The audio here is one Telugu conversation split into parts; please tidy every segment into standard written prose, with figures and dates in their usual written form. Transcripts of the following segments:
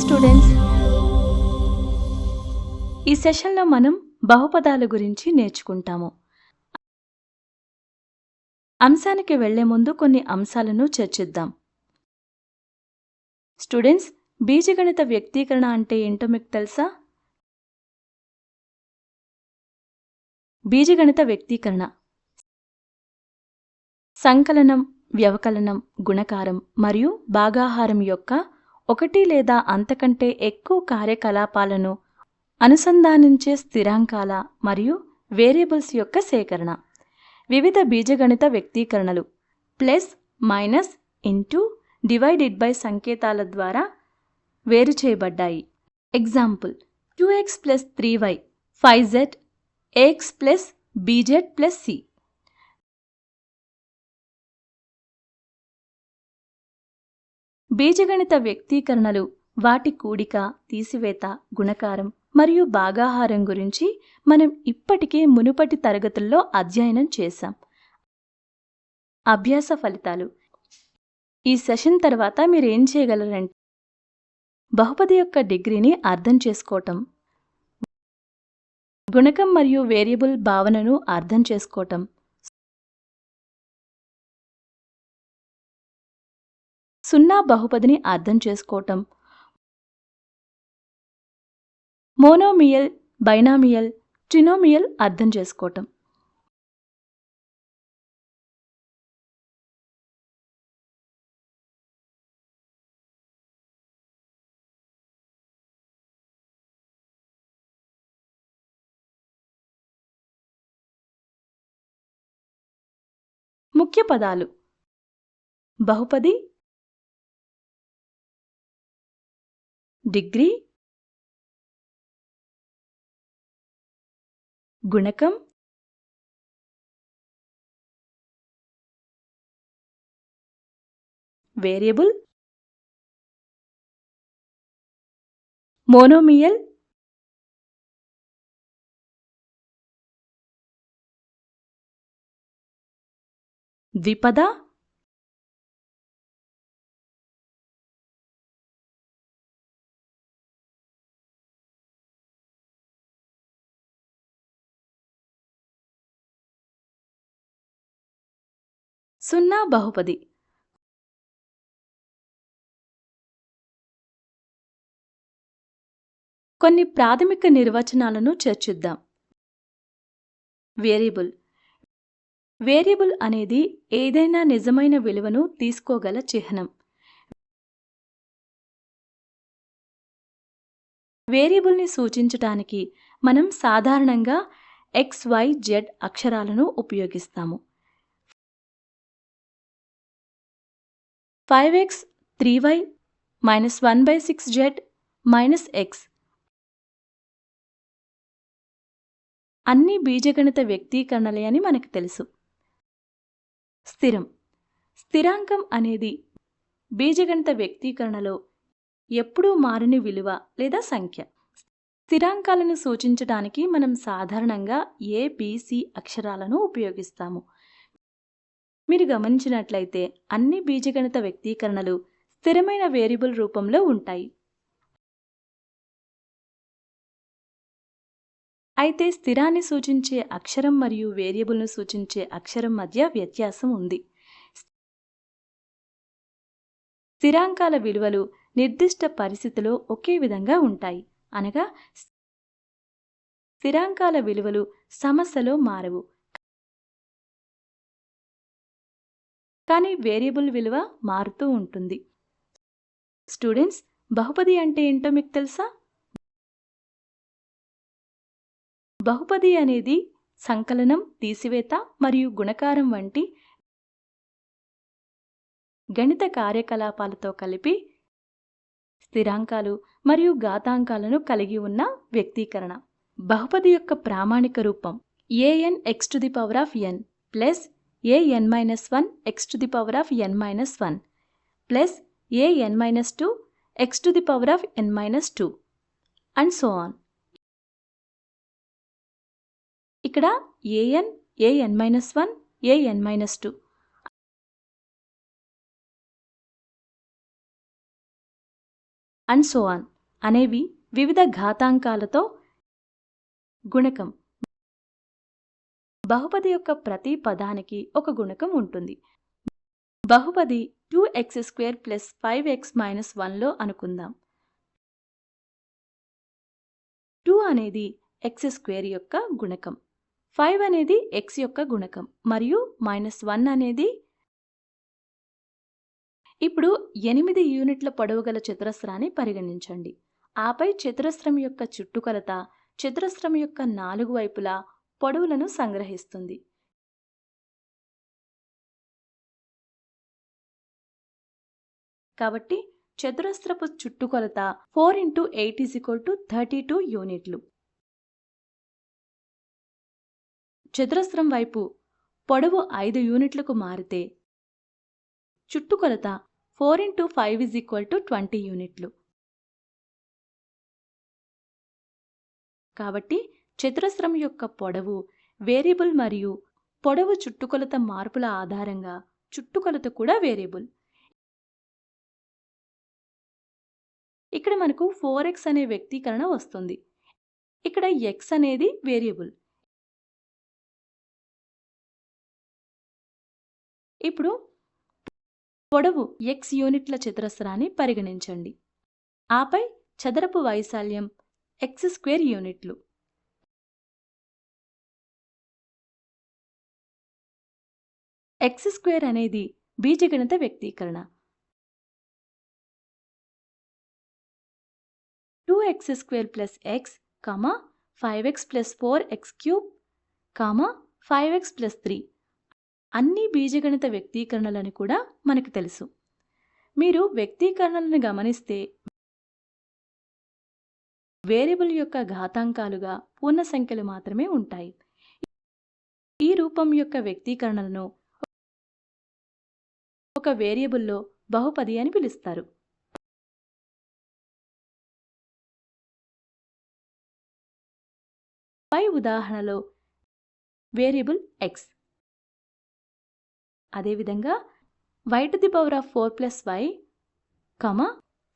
స్టూడెంట్స్. ఈ సెషన్లో మనం బహుపదాల గురించి నేర్చుకుంటాము. అంశానికి వెళ్లే ముందు కొన్ని అంశాలను చర్చిద్దాం. స్టూడెంట్స్, బీజగణిత వ్యక్తీకరణ అంటే ఏంటో మీకు తెలుసా? బీజగణిత వ్యక్తీకరణ సంకలనం, వ్యవకలనం, గుణకారం మరియు భాగాహారం యొక్క ఒకటి లేదా అంతకంటే ఎక్కువ కార్యకలాపాలను అనుసంధానించే స్థిరాంకాల మరియు వేరియబుల్స్ యొక్క సేకరణ. వివిధ బీజగణిత వ్యక్తీకరణలు plus, minus, into, divided by సంకేతాల ద్వారా వేరు చేయబడ్డాయి. Example: 2x plus 3y 5z, ax plus bz plus c. బీజగణిత వ్యక్తీకరణలు, వాటి కూడిక, తీసివేత, గుణకారం మరియు భాగాహారం గురించి మనం ఇప్పటికే మునుపటి తరగతుల్లో అధ్యయనం చేశాం. అభ్యాస ఫలితాలు: ఈ సెషన్ తర్వాత మీరేం చేయగలరంటే బహుపది యొక్క డిగ్రీని అర్థం చేసుకోవటం, గుణకం మరియు వేరియబుల్ భావనను అర్థం చేసుకోవటం, సున్నా బహుపదిని అర్థం చేసుకోవటం, మోనోమియల్, బైనామియల్, ట్రినోమియల్ అర్థం చేసుకోవటం. ముఖ్య పదాలు: బహుపది, డిగ్రీ, గుణకం, వేరియబుల్, మోనోమియల్, ద్విపద, సున్నా బహుపది. కొన్ని ప్రాథమిక నిర్వచనాలను చర్చిద్దాం. వేరియబుల్. వేరియబుల్ అనేది ఏదైనా నిజమైన విలువను తీసుకోగల చిహ్నం. వేరియబుల్ని సూచించటానికి మనం సాధారణంగా x, y, z అక్షరాలను ఉపయోగిస్తాము. 5x, 3y, -1/6z, -x అన్ని బీజగణిత వ్యక్తీకరణలే అని మనకు తెలుసు. స్థిరం. స్థిరాంకం అనేది బీజగణిత వ్యక్తీకరణలో ఎప్పుడూ మారని విలువ లేదా సంఖ్య. స్థిరాంకాలను సూచించడానికి మనం సాధారణంగా a, b, c అక్షరాలను ఉపయోగిస్తాము. మీరు గమనించినట్లయితే అన్ని బీజగణిత వ్యక్తీకరణలు స్థిరమైన వేరియబుల్ రూపంలో ఉంటాయి. అయితే స్థిరాన్ని సూచించే అక్షరం మరియు వేరియబుల్ను సూచించే అక్షరం మధ్య వ్యత్యాసం ఉంది. స్థిరాంకాల విలువలు నిర్దిష్ట పరిస్థితిలో ఒకే విధంగా ఉంటాయి, అనగా స్థిరాంకాల విలువలు సమస్యలో మారవు, కానీ వేరియబుల్ విలువ మారుతూ ఉంటుంది. స్టూడెంట్స్, బహుపది అంటే ఏంటో మీకు తెలుసా? బహుపది అనేది సంకలనం, తీసివేత మరియు గుణకారం వంటి గణిత కార్యకలాపాలతో కలిపి స్థిరాంకాలు మరియు ఘాతాంకాలను కలిగి ఉన్న వ్యక్తీకరణ. బహుపది యొక్క ప్రామాణిక రూపం an(x⁴n) plus an-1 x⁴n-1 plus an-2 x⁴n-2 and so on. ఇక్కడ an, an-1, an-2 and so on అనేవి వివిధ ఘాతాంకాలతో గుణకం. బహుపది యొక్క ప్రతి పదానికి ఒక గుణకం ఉంటుంది. బహుపది 2x² + 5x - 1లో అనుకుందాం. 2 అనేది x² యొక్క గుణకం, 5 అనేది x యొక్క గుణకం మరియు -1 అనేది. ఇప్పుడు 8 యూనిట్ల పొడవు గల చతురస్రాన్ని పరిగణించండి. ఆపై చతురస్రం యొక్క చుట్టుకొలత చతురస్రం యొక్క 4 వైపులా పొడవులను సంగ్రహిస్తుంది. కాబట్టి చతురస్రపు చుట్టుకొలత 4 × 8 = 32 యూనిట్లు. చతురస్రం వైపు పొడవు 5 యూనిట్లకు మారితే చుట్టుకొలత 4 × 5 = 20 యూనిట్లు. కాబట్టి చతురస్రం యొక్క పొడవు వేరియబుల్ మరియు పొడవు చుట్టుకొలత మార్పుల ఆధారంగా చుట్టుకొలత కూడా వేరియబుల్. ఇక్కడ మనకు 4x అనే వ్యక్తీకరణ వస్తుంది. ఇక్కడ x అనేది వేరియబుల్. ఇప్పుడు పొడవు x యూనిట్ల చతురస్రాన్ని పరిగణించండి. ఆపై చదరపు వైశాల్యం x² యూనిట్లు. x² అనేది బీజగణిత వ్యక్తీకరణ. 2x² + x, 5x + 4x³ 5x + 3 అన్ని బీజగణిత వ్యక్తీకరణలని కూడా మనకు తెలుసు. మీరు వ్యక్తీకరణలను గమనిస్తే వేరియబుల్ యొక్క ఘాతాంకాలుగా పూర్ణ సంఖ్యలు మాత్రమే ఉంటాయి. ఈ రూపం యొక్క వ్యక్తీకరణలను ఒక వేరియబుల్లో బహుపది అని పిలుస్తారు. పై ఉదాహరణలో వేరియబుల్ x. అదేవిధంగా y⁴ + y,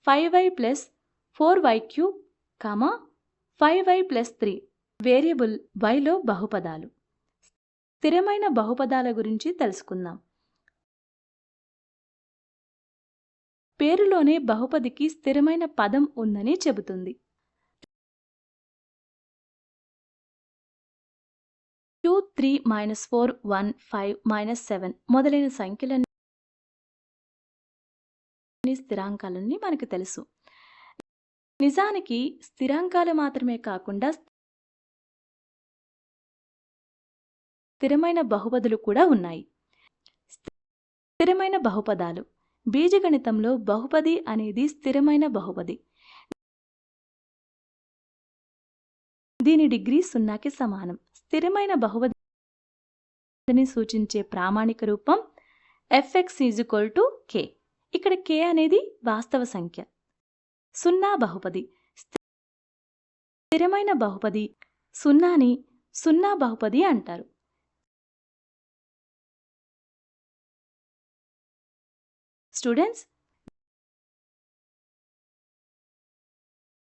5y + 4y³ 5y + 3 variable yలో బహుపదాలు. స్థిరమైన బహుపదాల గురించి తెలుసుకుందాం. పేరులోనే బహుపదికి స్థిరమైన పదం ఉందని చెబుతుంది. 2, 3, -4, 1, 5, -7 మొదలైన సంఖ్యలన్నీ స్థిరాంకాలని మనకు తెలుసు. నిజానికి స్థిరాంకాలు మాత్రమే కాకుండా స్థిరమైన బహుపదులు కూడా ఉన్నాయి. స్థిరమైన బహుపదాలు. బీజగణితంలో బహుపది అనేది స్థిరమైన బహుపది. దీని డిగ్రీ 0కి సమానం. స్థిరమైన బహుపదిని సూచించే ప్రామాణిక రూపం fx = k. ఇక్కడ k అనేది వాస్తవ సంఖ్య. 0 బహుపది. స్థిరమైన బహుపది 0ని 0 బహుపది అంటారు. స్టూడెంట్స్,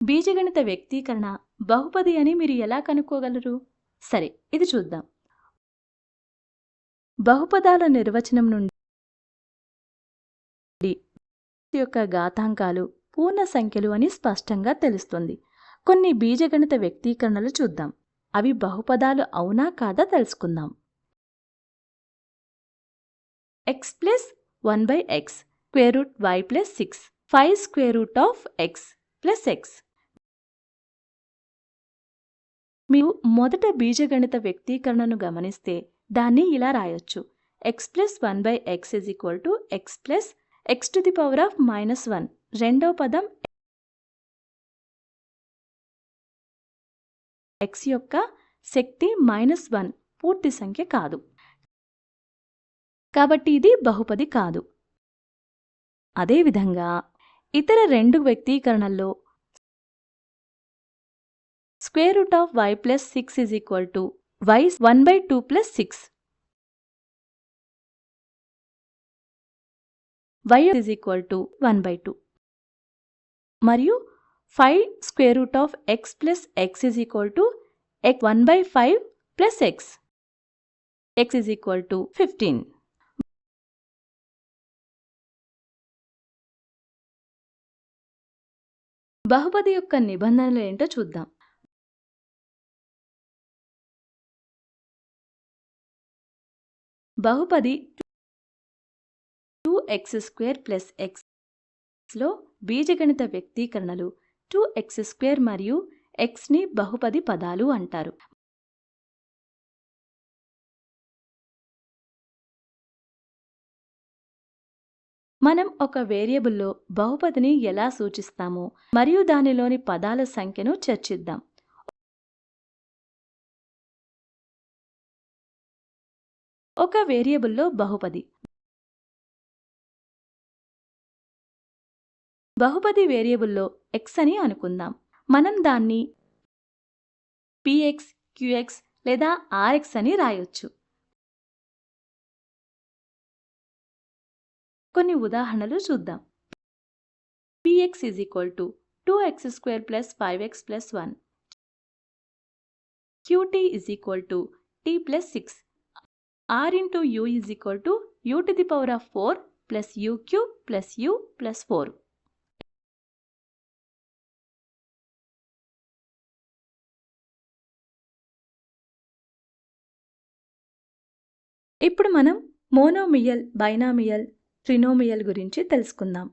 బీజగణిత వ్యక్తీకరణ బహుపది అని మీరు ఎలా కనుక్కోగలరు? సరే, ఇది చూద్దాం. బహుపదాల నిర్వచనం నుండి యొక్క ఘాతాంకాలు పూర్ణ సంఖ్యలు అని స్పష్టంగా తెలుస్తుంది. కొన్ని బీజగణిత వ్యక్తీకరణలు చూద్దాం. అవి బహుపదాలు అవునా కాదా తెలుసుకుందాం. x + 1/x, √y + 6, 5√x + x. మీరు మొదట బీజగణిత వ్యక్తీకరణను గమనిస్తే దాన్ని ఇలా రాయొచ్చు. x + 1/x = x + x⁻⁻1. రెండో పదం x యొక్క శక్తి -1 పూర్తి సంఖ్య కాదు. కాబట్టి ఇది బహుపది కాదు. అదేవిధంగా ఇతర రెండు వ్యక్తీకరణల్లో √y + 6 y 1/2 + 6. y = 1/2. మరియు 5 square root of x plus x is equal to 1/5 plus x is equal to 15. బహుపది యొక్క నిబంధనలు ఏంటో చూద్దాం. బహుపది 2x² ప్లస్ xలో బీజగణిత వ్యక్తీకరణలు 2x² మరియు xని బహుపది పదాలు అంటారు. మనం ఒక వేరియబుల్లో బహుపదిని ఎలా సూచిస్తామో మరియు దానిలోని పదాల సంఖ్యను చర్చిద్దాం. ఒక వేరియబుల్లో బహుపది వేరియబుల్లో x అని అనుకుందాం. మనం దాన్ని px, qx లేదా rx అని రాయొచ్చు. కొన్ని ఉదాహరణలు చూద్దాం. px is equal to 2x² plus 5x plus 1. qt is equal to t plus 6. r into u is equal to u to the power of 4 plus uq plus u plus 4. ఇప్పుడు మనం మోనోమియల్, బైనామియల్, ట్రినోమియల్ గురించి తెలుసుకుందాం.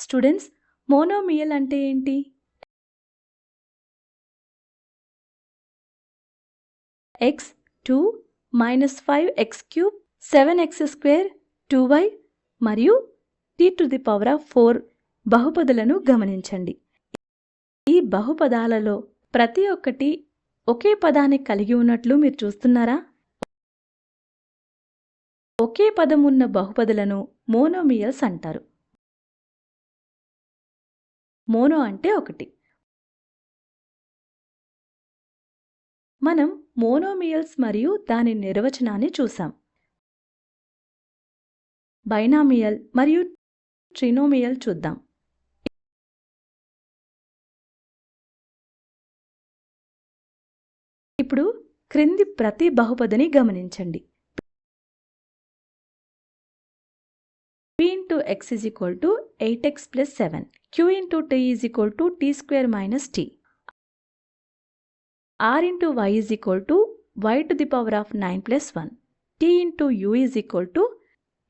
స్టూడెంట్స్, మోనోమియల్ అంటే ఏంటి? x 2 minus 5x³ 7x² 2y మరియు t to the power of 4 బహుపదులను గమనించండి. ఈ బహుపదాలలో ప్రతి ఒక్కటి ఒకే పదాన్ని కలిగి ఉన్నట్లు మీరు చూస్తున్నారా? ఒకే పదం ఉన్న బహుపదులను మోనోమియల్స్ అంటారు. మోనో అంటే ఒకటి. మనం మోనోమియల్స్ మరియు దాని నిర్వచనాన్ని చూసాం. బైనామియల్ మరియు ట్రినోమియల్ చూద్దాం. ఇప్పుడు క్రింది ప్రతి బహుపదిని గమనించండి. p into x is equal to 8x plus 7. q into t is equal to t² minus t. r into y is equal to y to the power of 9 plus 1. t into u is equal to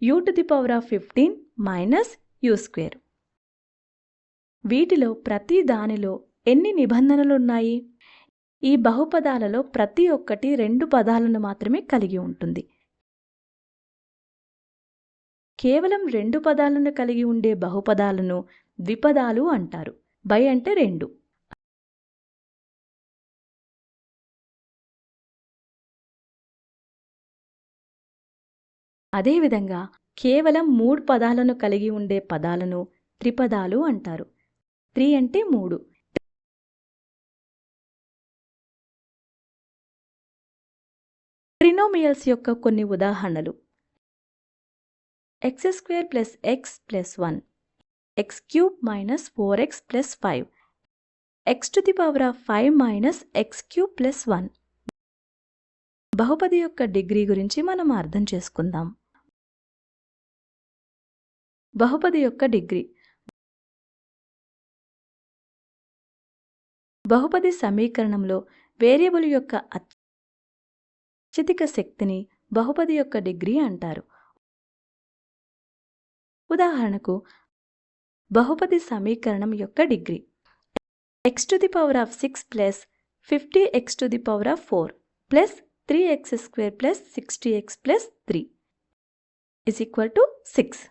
u to the power of 15 minus u². వీటిలో ప్రతి దానిలో ఎన్ని నిబంధనలున్నాయి? ఈ బహుపదాలలో ప్రతి ఒక్కటి 2 పదాలను మాత్రమే కలిగి ఉంటుంది. కేవలం 2 పదాలను కలిగి ఉండే బహుపదాలను ద్విపదాలు అంటారు. బై అంటే 2. అదేవిధంగా కేవలం 3 పదాలను కలిగి ఉండే పదాలను త్రిపదాలు అంటారు. 3 అంటే 3. ట్రినోమియల్స్ యొక్క కొన్ని ఉదాహరణలు: x² plus x plus 1, x³ minus 4x plus 5, x to the power of 5 minus x³ plus 1. బహుపది యొక్క డిగ్రీ గురించి మనం అర్థం చేసుకుందాం. బహుపది యొక్క డిగ్రీ. బహుపది సమీకరణంలో వేరియబుల్ యొక్క అత్యధిక శక్తిని బహుపది యొక్క డిగ్రీ అంటారు. ఉదాహరణకు, బహుపది సమీకరణం యొక్క degree x to the power of 6 plus 50x to the power of 4 plus 3x² plus 60x plus 3 is equal to 6.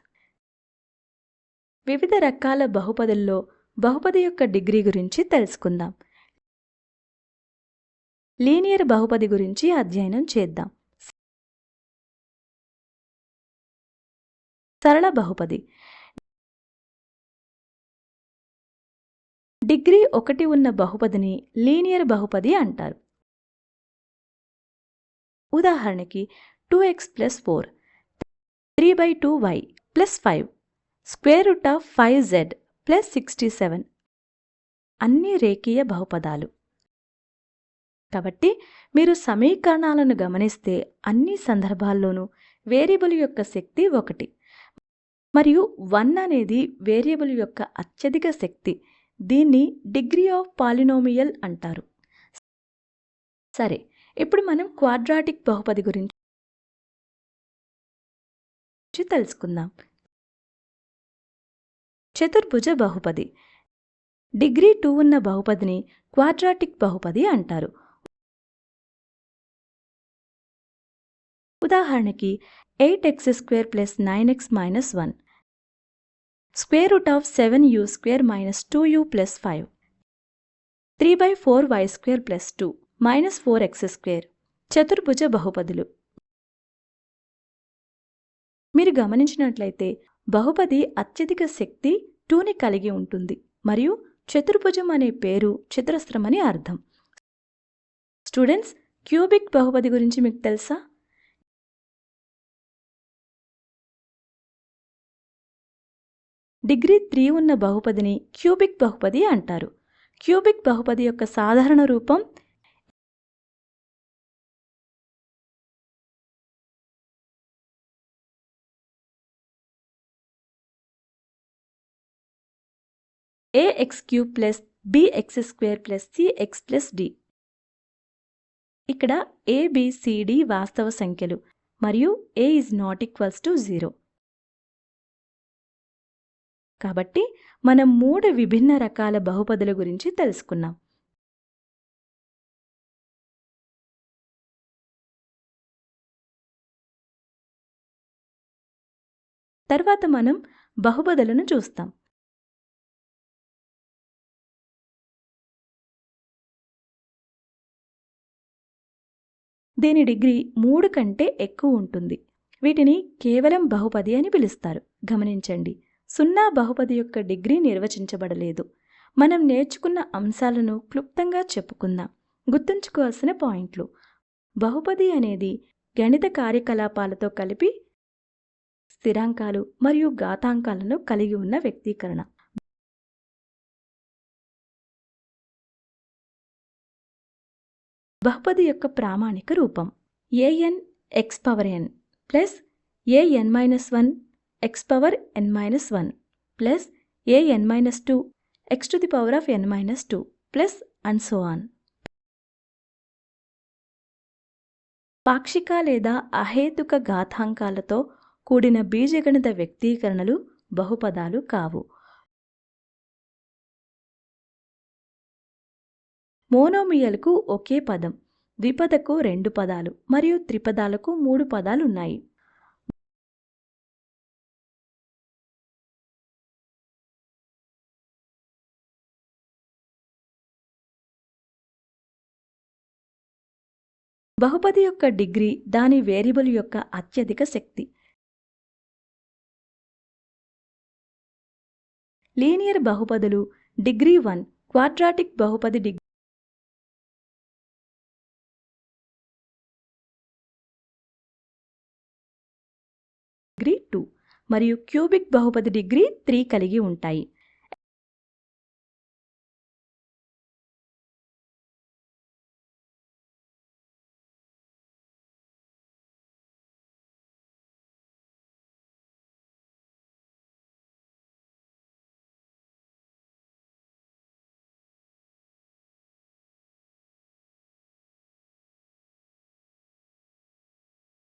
వివిధ రకాల బహుపదుల్లో బహుపది యొక్క డిగ్రీ గురించి తెలుసుకుందాం. లీనియర్ బహుపది గురించి అధ్యయనం చేద్దాం. సరళ బహుపది. డిగ్రీ 1 ఉన్న బహుపదిని లీనియర్ బహుపది అంటారు. ఉదాహరణకి 2x + 4, 3/2y + 5, √5z + 67 అన్నీ రేఖీయ బహుపదాలు. కాబట్టి మీరు సమీకరణాలను గమనిస్తే అన్ని సందర్భాల్లోనూ వేరియబుల్ యొక్క శక్తి 1 మరియు 1 అనేది వేరియబుల్ యొక్క అత్యధిక శక్తి. దీన్ని డిగ్రీ ఆఫ్ పాలినోమియల్ అంటారు. సరే, ఇప్పుడు మనం క్వాడ్రాటిక్ బహుపది గురించి తెలుసుకుందాం. చతుర్భుజ బహుపది. డిగ్రీ 2 ఉన్న బహుపదిని క్వాడ్రాటిక్ బహుపది అంటారు. ఉదాహరణకి 8x² + 9x - 1, √7u² - 2u + 5, 3/4y² + 2 - 4x². చతుర్భుజ బహుపదులు. మీరు గమనించినట్లయితే బహుపది అత్యధిక శక్తి 2ని కలిగి ఉంటుంది మరియు చతుర్భుజం అనే పేరు చతురస్రం అని అర్థం. స్టూడెంట్స్, క్యూబిక్ బహుపది గురించి మీకు తెలుసా? డిగ్రీ 3 ఉన్న బహుపదిని క్యూబిక్ బహుపది అంటారు. క్యూబిక్ బహుపది యొక్క సాధారణ రూపం ax³ + bx² + cx + d. ఇక్కడ a, b, c, d వాస్తవ సంఖ్యలు మరియు a ≠ 0. కాబట్టి మనం 3 విభిన్న రకాల బహుపదుల గురించి తెలుసుకున్నాం. తర్వాత మనం బహుపదులను చూస్తాం. దీని డిగ్రీ 3 కంటే ఎక్కువ ఉంటుంది. వీటిని కేవలం బహుపది అని పిలుస్తారు. గమనించండి, 0 బహుపది యొక్క డిగ్రీ నిర్వచించబడలేదు. మనం నేర్చుకున్న అంశాలను క్లుప్తంగా చెప్పుకుందాం. గుర్తుంచుకోవాల్సిన పాయింట్లు: బహుపది అనేది గణిత కార్యకలాపాలతో కలిపి స్థిరాంకాలు మరియు ఘాతాంకాలను కలిగి ఉన్న వ్యక్తీకరణ. బహుపది యొక్క ప్రామాణిక రూపం an x⁴n plus an-1 x⁴n-1 plus an-2 x⁴n-2 plus and so on. పాక్షిక లేదా అహేతుక ఘాతాంకాలతో కూడిన బీజగణిత వ్యక్తీకరణలు బహుపదాలు కావు. మోనోమియల్కు ఒకే పదం, ద్విపదకు 2 పదాలు మరియు త్రిపదాలకు 3 పదాలు ఉన్నాయి. బహుపది యొక్క డిగ్రీ దాని వేరియబుల్ యొక్క అత్యధిక శక్తి. లీనియర్ బహుపదులు డిగ్రీ 1, క్వాడ్రాటిక్ బహుపది డిగ్రీ 2 మరియు క్యూబిక్ బహుపది డిగ్రీ 3 కలిగి ఉంటాయి.